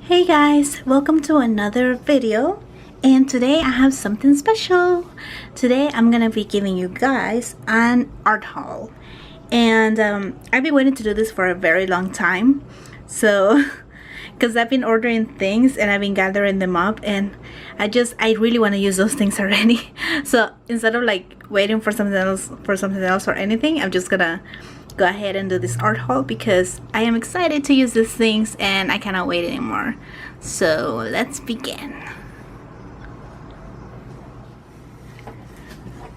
Hey guys, welcome to another video, and today I have something special. Today I'm gonna be giving you guys an art haul, and I've been waiting to do this for a very long time. So because I've been ordering things and I've been gathering them up, and I really want to use those things already. So instead of like waiting for something else or anything, I'm just gonna go ahead and do this art haul because I am excited to use these things and I cannot wait anymore. So let's begin.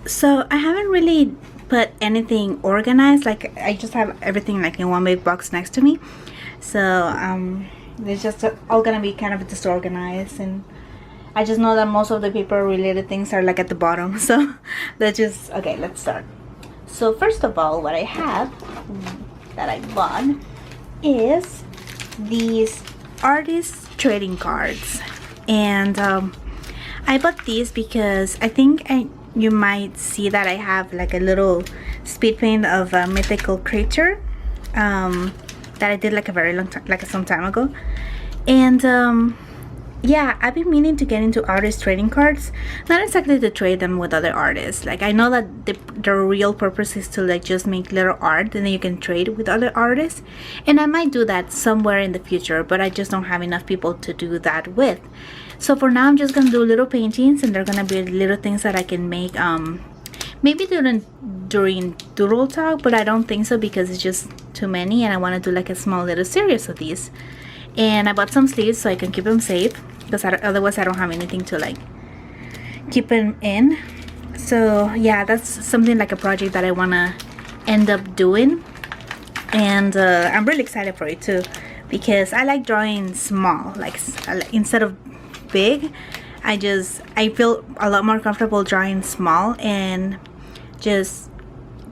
So I haven't really put anything organized, like I just have everything like in one big box next to me. So it's just all gonna be kind of disorganized, and I just know that most of the paper related things are like at the bottom. So let's start. So first of all, what I have that I bought is these artist trading cards, and I bought these because I think you might see that I have like a little speed paint of a mythical creature that I did like a very long time, like some time ago, and yeah, I've been meaning to get into artist trading cards. Not exactly to trade them with other artists. Like I know that the real purpose is to like just make little art and then you can trade with other artists. And I might do that somewhere in the future, but I just don't have enough people to do that with. So for now I'm just gonna do little paintings, and they're gonna be little things that I can make maybe during Doodle Talk, but I don't think so because it's just too many and I wanna do like a small little series of these. And I bought some sleeves so I can keep them safe, because otherwise I don't have anything to like keep them in. So yeah, that's something like a project that I want to end up doing, and I'm really excited for it too, because I like drawing small, like instead of big. I feel a lot more comfortable drawing small, and just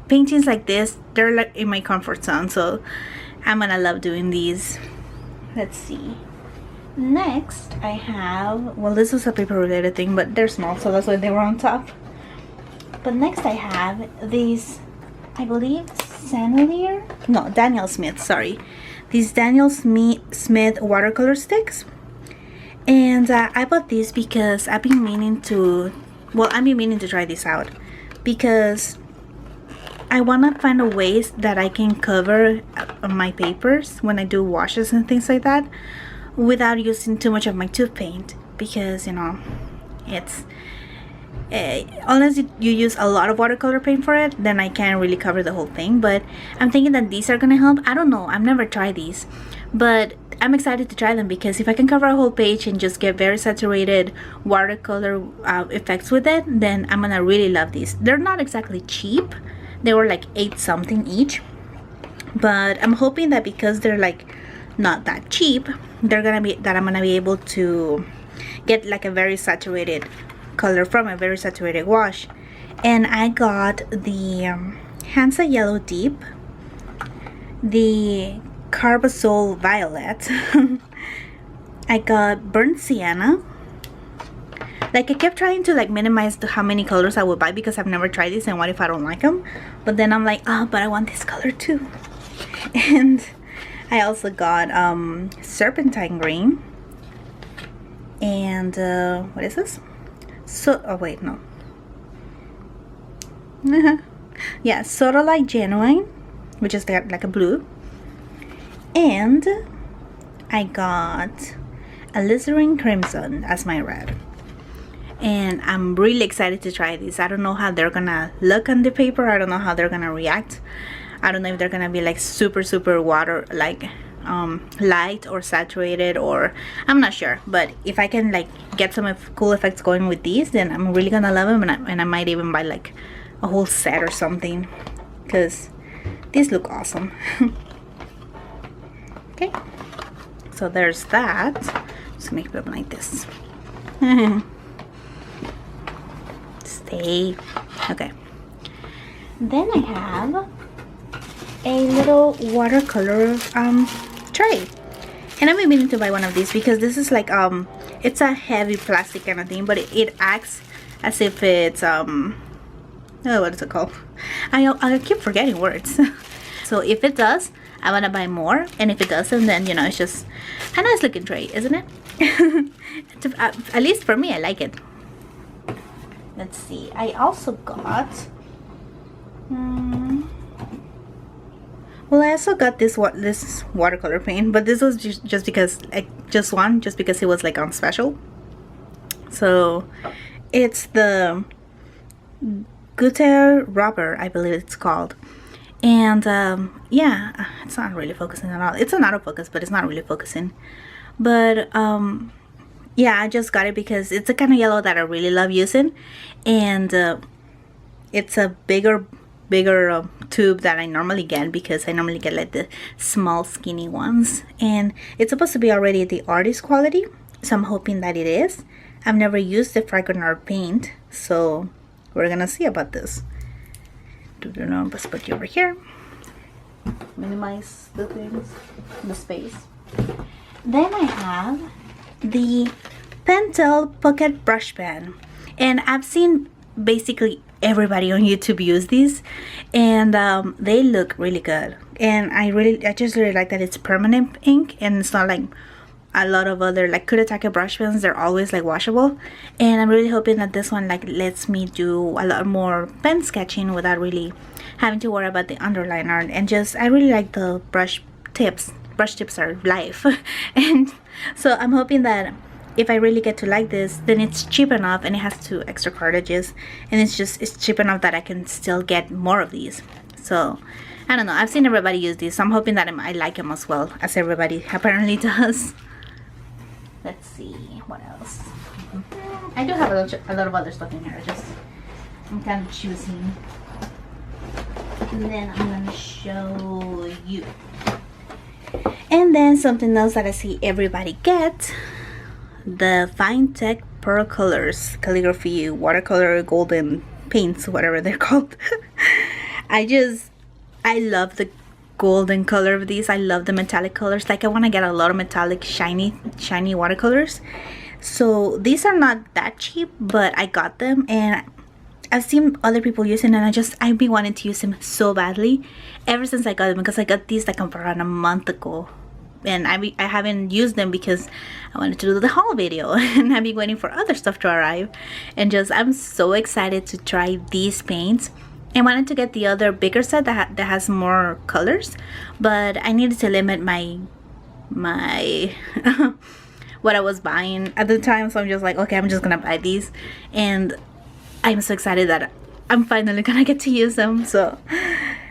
paintings like this, they're like in my comfort zone, so I'm gonna love doing these. Let's see. Next I have, well, this was a paper related thing, but they're small, so that's why they were on top. But next I have these, I believe Daniel Smith, sorry. These Daniel Smith watercolor sticks. And I bought these because I've been meaning to try this out, because I want to find a ways that I can cover my papers when I do washes and things like that without using too much of my tooth paint, because you know it's unless you use a lot of watercolor paint for it, then I can't really cover the whole thing. But I'm thinking that these are gonna help. I don't know, I've never tried these, but I'm excited to try them, because if I can cover a whole page and just get very saturated watercolor effects with it, then I'm gonna really love these. They're not exactly cheap. They were like 8 something each, but I'm hoping that because they're like not that cheap, I'm gonna be able to get like a very saturated color from a very saturated wash. And I got the Hansa Yellow Deep, the Carbazole Violet, I got Burnt Sienna. Like I kept trying to like minimize how many colors I would buy, because I've never tried these and what if I don't like them. But then I'm like, oh, but I want this color too. And I also got Serpentine Green, and what is this? So, oh wait, no. Yeah, Sodalite Genuine, which is like a blue. And I got Alizarin Crimson as my red. And I'm really excited to try these. I don't know how they're gonna look on the paper. I don't know how they're gonna react. I don't know if they're gonna be like super water like light or saturated, or I'm not sure. But if I can like get some cool effects going with these, then I'm really gonna love them, and I might even buy like a whole set or something, because these look awesome. Okay, so there's that. Just gonna keep them like this. Stay. Okay. Then I have a little watercolor tray, and I've been meaning to buy one of these, because this is like it's a heavy plastic kind of thing, but it acts as if it's oh, what is it called? I keep forgetting words. So if it does I want to buy more, and if it doesn't, then you know, it's just a nice looking tray, isn't it? At least for me, I like it. Let's see, I also got well, I also got this watercolor paint, but this was just because just because it was like on special. So it's the Gutter Rubber, I believe it's called. And yeah, it's not really focusing at all. It's an autofocus, but it's not really focusing. But yeah, I just got it because it's a kind of yellow that I really love using, and it's a bigger tube that I normally get, because I normally get like the small skinny ones, and it's supposed to be already the artist quality, so I'm hoping that it is. I've never used the Fragonard paint, so we're gonna see about this. Let's put you over here, minimize the things, the space. Then I have the Pentel Pocket Brush Pen, and I've seen basically everybody on YouTube use these, and they look really good, and I just really like that it's permanent ink, and it's not like a lot of other like Kuretake brush pens. They're always like washable, and I'm really hoping that this one like lets me do a lot more pen sketching without really having to worry about the underliner. And just I really like the brush tips. Brush tips are life. And so I'm hoping that if I really get to like this, then it's cheap enough, and it has 2 extra cartridges, and it's cheap enough that I can still get more of these. So I don't know, I've seen everybody use these, so I'm hoping that I like them as well as everybody apparently does. Let's see what else. I do have a lot of other stuff in here, I'm kind of choosing. And then I'm gonna show you. And then something else that I see everybody get, the Finetec Pearl Colors calligraphy watercolor golden paints, whatever they're called. I love the golden color of these. I love the metallic colors. Like I want to get a lot of metallic shiny watercolors. So these are not that cheap, but I got them, and I've seen other people using them, and I've been wanting to use them so badly ever since I got them, because I got these like around a month ago, and I haven't used them because I wanted to do the haul video, and I've been waiting for other stuff to arrive, and I'm so excited to try these paints. I wanted to get the other bigger set that has more colors, but I needed to limit my what I was buying at the time, so I'm just like, okay, I'm just gonna buy these, and I'm so excited that I'm finally gonna get to use them. So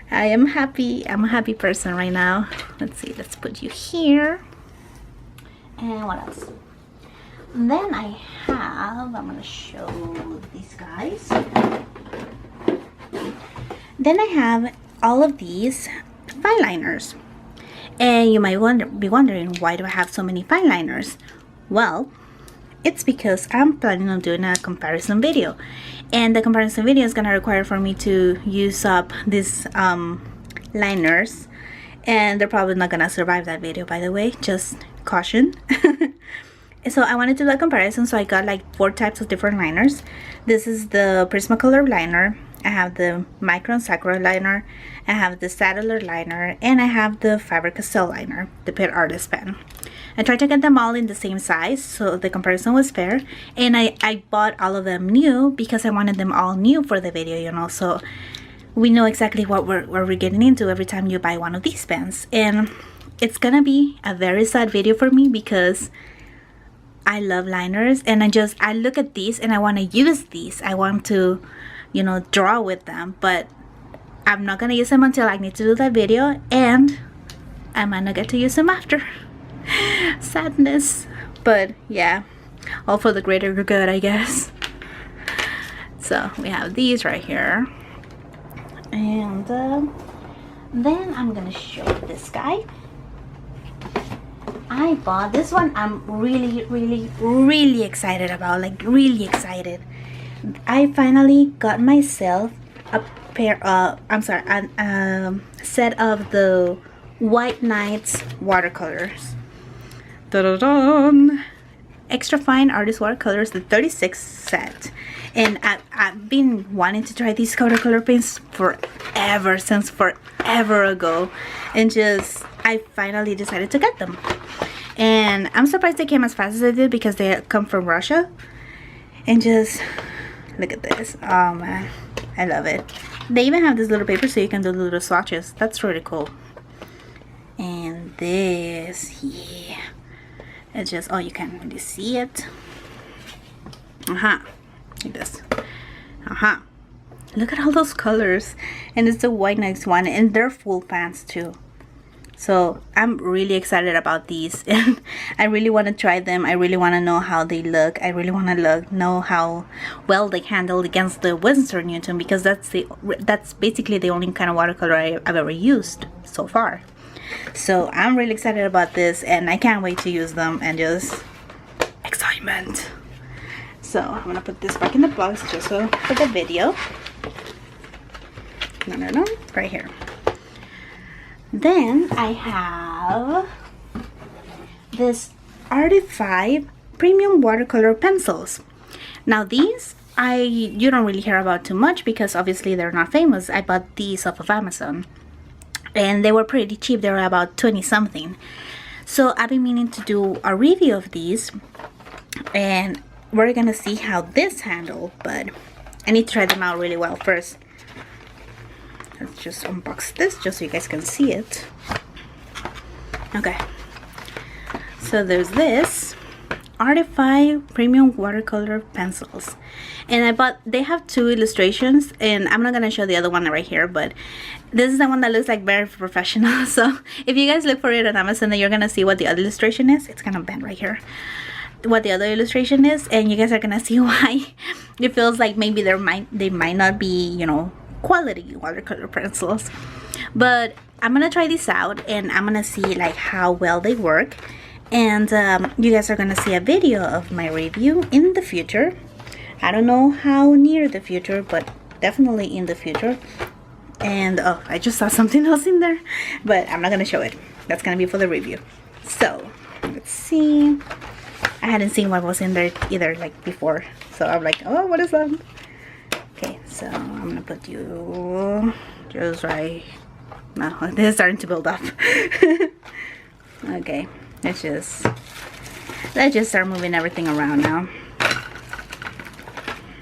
I am happy. I'm a happy person right now. Let's see, let's put you here. And what else? Then I'm gonna show these guys. Then I have all of these fine liners, and you might be wondering, why do I have so many fine liners? Well, it's because I'm planning on doing a comparison video, and the comparison video is gonna require for me to use up these liners, and they're probably not gonna survive that video, by the way, just caution. So I wanted to do a comparison, so I got like 4 types of different liners. This is the Prismacolor liner, I have the Micron Sakura liner, I have the Staedtler liner, and I have the Faber-Castell liner, the Pet Artist pen. I tried to get them all in the same size, so the comparison was fair, and I bought all of them new because I wanted them all new for the video, you know, so we know exactly what we're getting into every time you buy one of these pens. And it's gonna be a very sad video for me because I love liners, and I look at these and I want to use these. I want to, you know, draw with them, but I'm not gonna use them until I need to do that video, and I might not get to use them after. Sadness, but yeah, all for the greater good, I guess. So we have these right here, and then I'm gonna show this guy. I bought this one. I'm really excited about, like really excited. I finally got myself a set of the White Nights watercolors. Da-da-dun. Extra Fine Artist Watercolors, the 36 set. And I've been wanting to try these watercolor paints forever, since forever ago. And just, I finally decided to get them. And I'm surprised they came as fast as they did, because they come from Russia. And just, look at this. Oh man, I love it. They even have this little paper so you can do little swatches. That's really cool. And this, yeah. It's just, oh, you can't really see it. Like this. Look at all those colors. And it's the white nice one, and they're full pans too. So I'm really excited about these, and I really want to try them. I really want to know how they look. I really want to know how well they handle against the Winsor Newton, because that's basically the only kind of watercolor I've ever used so far. So I'm really excited about this, and I can't wait to use them, and just excitement. So I'm gonna put this back in the box just so for the video. No, right here. Then I have this Arctic 5 premium watercolor pencils. Now these you don't really hear about too much, because obviously they're not famous. I bought these off of Amazon, and they were pretty cheap. They were about 20 something. So I've been meaning to do a review of these, and we're gonna see how this handle, but I need to try them out really well first. Let's just unbox this just so you guys can see it. Okay, so there's this Arctic 5 premium watercolor pencils, and they have two illustrations, and I'm not gonna show the other one right here, but this is the one that looks like very professional. So if you guys look for it on Amazon, then you're gonna see what the other illustration is. It's kind of bent right here, what the other illustration is, and you guys are gonna see why it feels like maybe they might not be, you know, quality watercolor pencils. But I'm gonna try these out, and I'm gonna see like how well they work, and you guys are gonna see a video of my review in the future. I don't know how near the future, but definitely in the future. And oh, I just saw something else in there, but I'm not gonna show it. That's gonna be for the review. So let's see. I hadn't seen what was in there either, like before, so I'm like, oh, what is that? Okay, so I'm gonna put you just right. No, this is starting to build up. Okay, let's just start moving everything around now.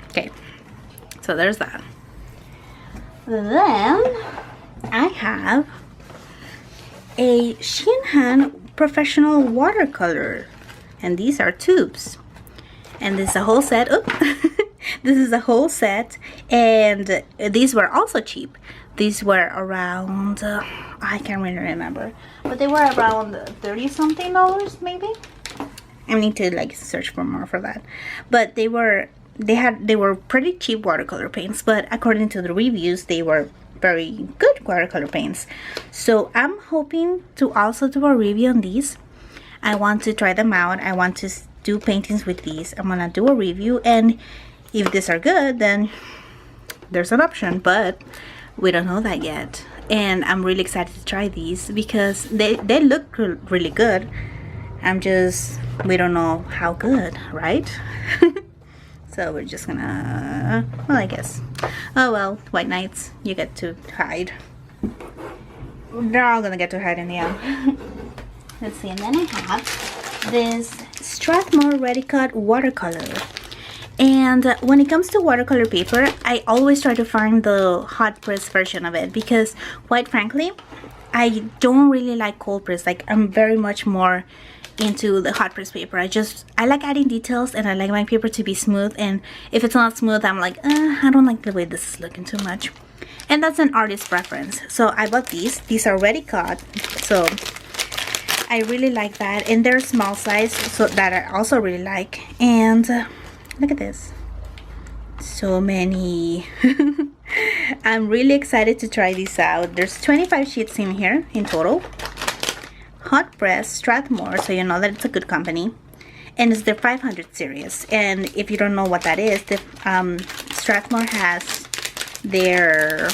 Okay, so there's that. Then I have a Shinhan professional watercolor, and these are tubes, and this is a whole set. This is a whole set, and these were also cheap. These were around I can't really remember, but they were around 30 something dollars maybe. I need to like search for more for that, but they were pretty cheap watercolor paints, but according to the reviews, they were very good watercolor paints. So I'm hoping to also do a review on these. I want to try them out. I want to do paintings with these. I'm gonna do a review, and if these are good, then there's an option, but we don't know that yet. And I'm really excited to try these because they look really good. We don't know how good, right? So we're just gonna, well, I guess. Oh well, white nights, you get to hide. They're all gonna get to hide in the end. Let's see, and then I have this Strathmore Ready Cut watercolor. And when it comes to watercolor paper, I always try to find the hot press version of it, because quite frankly, I don't really like cold press. Like, I'm very much more into the hot press paper. I like adding details, and I like my paper to be smooth, and if it's not smooth, I'm like, I don't like the way this is looking too much. And that's an artist preference. So I bought these are ready cut, so I really like that, and they're small size, so that I also really like. And look at this, so many. I'm really excited to try these out. There's 25 sheets in here in total. Hot press Strathmore, so you know that it's a good company, and it's the 500 series. And if you don't know what that is, the Strathmore has their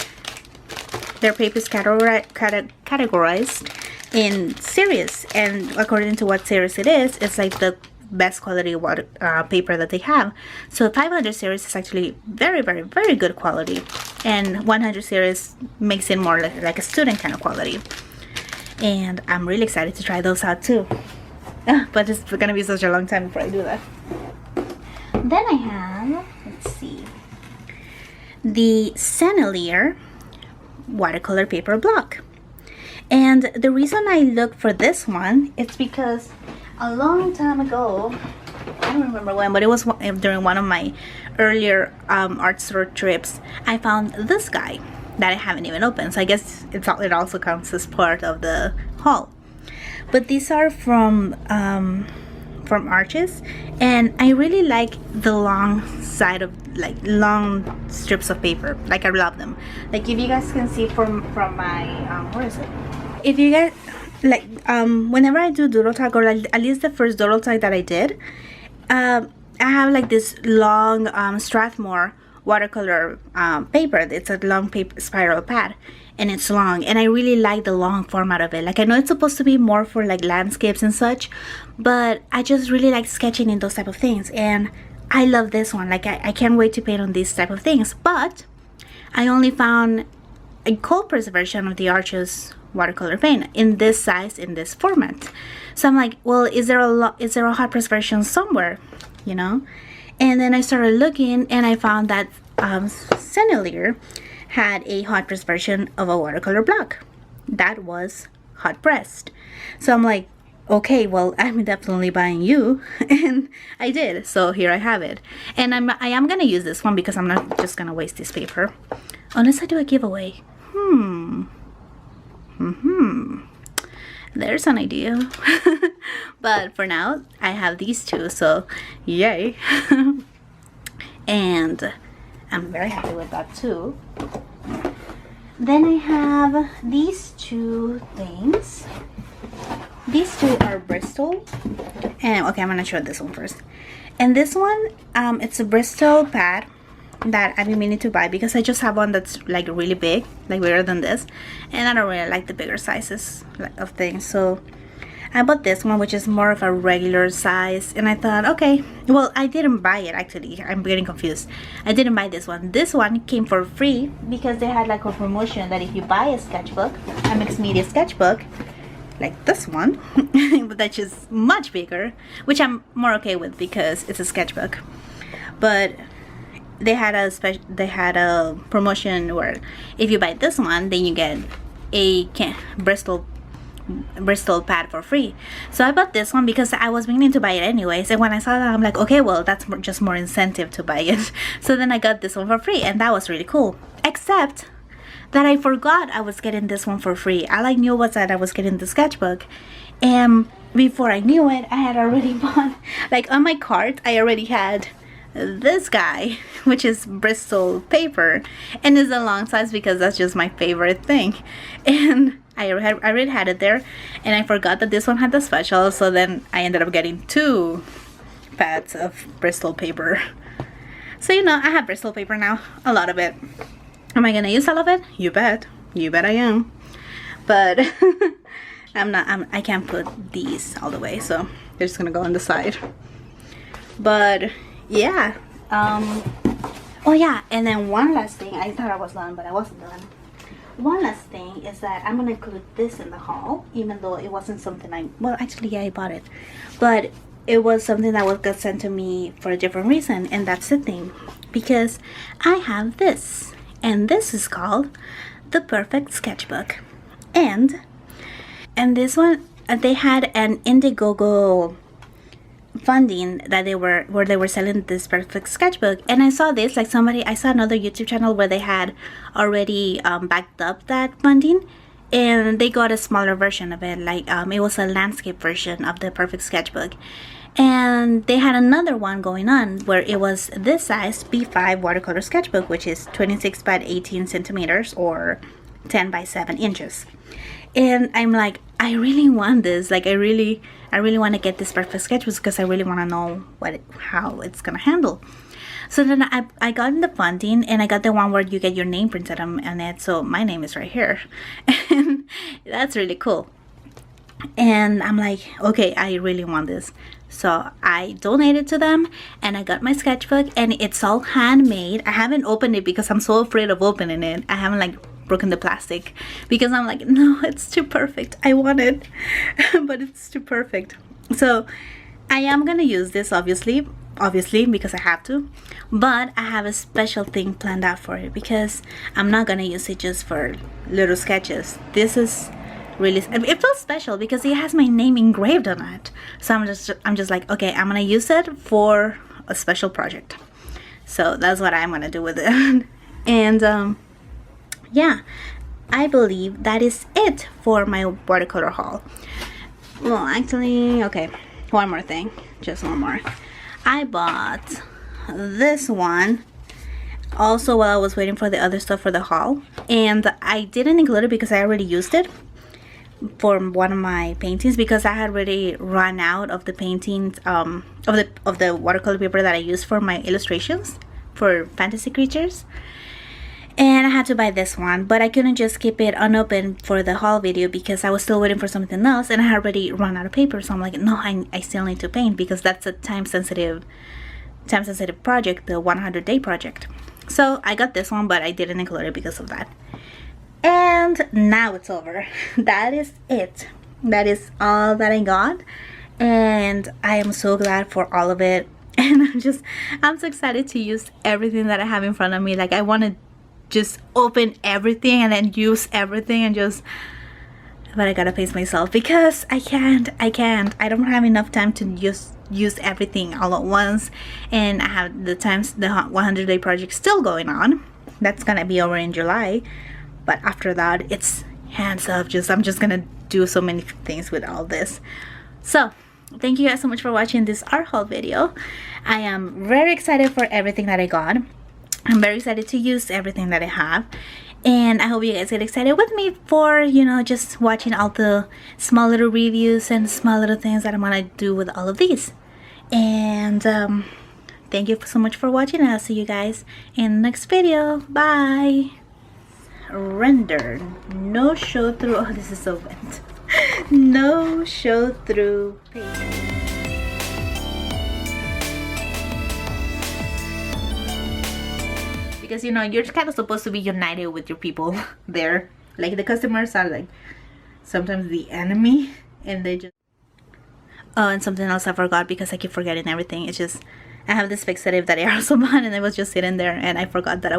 papers categorized in series, and according to what series it is, it's like the best quality water paper that they have. So 500 series is actually very, very, very good quality, and 100 series makes it more like a student kind of quality. And I'm really excited to try those out too. But it's gonna be such a long time before I do that. Then I have, let's see, the Sennelier watercolor paper block. And the reason I looked for this one is because a long time ago, I don't remember when, but it was during one of my earlier art store trips, I found this guy that I haven't even opened. So I guess it also counts as part of the haul. But these are from Arches, and I really like the long side of, like, long strips of paper. Like, I love them. Like, if you guys can see from my where is it? If you guys like, whenever I do doodle tag, or at least the first doodle tag that I did, I have like this long Strathmore watercolor paper. It's a long paper spiral pad, and it's long, and I really like the long format of it. Like, I know it's supposed to be more for like landscapes and such, but I just really like sketching in those type of things, and I love this one. Like, I can't wait to paint on these type of things. But I only found a cold press version of the Arches watercolor paint in this size, in this format. So I'm like, well, is there a hot press version somewhere, you know? And then I started looking, and I found that Sennelier had a hot press version of a watercolor block that was hot pressed. So I'm like, okay, well, I'm definitely buying you. And I did. So here I have it. And I am gonna use this one because I'm not just gonna waste this paper unless I do a giveaway. There's an idea. But for now, I have these two, so yay. And I'm very happy with that too. Then I have these two things. These two are Bristol. And okay, I'm gonna show this one first. And this one, it's a Bristol pad that I've been meaning to buy because I just have one that's like really big, like bigger than this, and I don't really like the bigger sizes of things. So I bought this one, which is more of a regular size, and I thought, okay, well, I didn't buy it actually. I'm getting confused. I didn't buy this one. This one came for free because they had like a promotion that if you buy a sketchbook, a mixed media sketchbook, like this one, but that's just much bigger, which I'm more okay with because it's a sketchbook. But they had a promotion where if you buy this one, then you get a Bristol pad for free. So I bought this one because I was meaning to buy it anyways, and when I saw that, I'm like, okay, well, that's just more incentive to buy it. So then I got this one for free, and that was really cool. Except that I forgot I was getting this one for free. All I knew was that I was getting the sketchbook, and before I knew it, I had already bought, like, on my cart, I already had this guy, which is Bristol paper, and is a long size because that's just my favorite thing. And I already had it there, and I forgot that this one had the special, so then I ended up getting two pads of Bristol paper. So, you know, I have Bristol paper now, a lot of it. Am I gonna use all of it? You bet. You bet I am. But I can't put these all the way, so they're just gonna go on the side. But yeah, oh yeah, and then one last thing. I thought I was done, but I wasn't done. One last thing is that I'm gonna include this in the haul, even though it wasn't something well, actually, yeah, I bought it, but it was something that got sent to me for a different reason, and that's the thing, because I have this, and this is called the Perfect Sketchbook, and this one, they had an Indiegogo funding that they were selling this Perfect Sketchbook, and I saw this, like, I saw another YouTube channel where they had already backed up that funding, and they got a smaller version of it, like it was a landscape version of the Perfect Sketchbook. And they had another one going on where it was this size B5 watercolor sketchbook, which is 26 by 18 centimeters or 10 by 7 inches. And I'm like, I really want this. Like, I really want to get this Perfect Sketchbook because I really want to know how it's gonna handle. So then I got in the funding, and I got the one where you get your name printed on it. So my name is right here, and that's really cool. and I'm like, okay, I really want this. So I donated to them, and I got my sketchbook, and it's all handmade. I haven't opened it because I'm so afraid of opening it. I haven't like broken the plastic because I'm like, no, it's too perfect. I want it but it's too perfect. So I am gonna use this, obviously because I have to, but I have a special thing planned out for it because I'm not gonna use it just for little sketches. This is really, it feels special because it has my name engraved on it. So I'm just like, okay, I'm gonna use it for a special project. So that's what I'm gonna do with it. And yeah, I believe that is it for my watercolor haul. Well, actually, okay, one more thing, just one more. I bought this one also while I was waiting for the other stuff for the haul, and I didn't include it because I already used it for one of my paintings because I had already run out of the paintings of the watercolor paper that I used for my illustrations for fantasy creatures. And I had to buy this one, but I couldn't just keep it unopened for the haul video because I was still waiting for something else, and I had already run out of paper. So I'm like, no, I still need to paint because that's a time-sensitive project, the 100-day project. So I got this one, but I didn't include it because of that. And now it's over. That is it. That is all that I got, and I am so glad for all of it. And I'm so excited to use everything that I have in front of me. Like, I want to just open everything and then use everything and just, but I gotta pace myself because I don't have enough time to use everything all at once. And I have the 100-day project still going on. That's gonna be over in July, but after that it's hands up. I'm just gonna do so many things with all this. So thank you guys so much for watching this art haul video. I am very excited for everything that I got. I'm very excited to use everything that I have, and I hope you guys get excited with me for, you know, just watching all the small little reviews and small little things that I'm gonna do with all of these. And thank you so much for watching, and I'll see you guys in the next video. Bye. Render, no show through. Oh, this is so bent. No show through page. Because, you know, you're kind of supposed to be united with your people there. Like, the customers are like sometimes the enemy, and they just, oh, and something else I forgot because I keep forgetting everything. It's just, I have this fixative that I also bought, and I was just sitting there and I forgot that I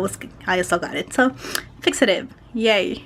also got it. So fixative, yay.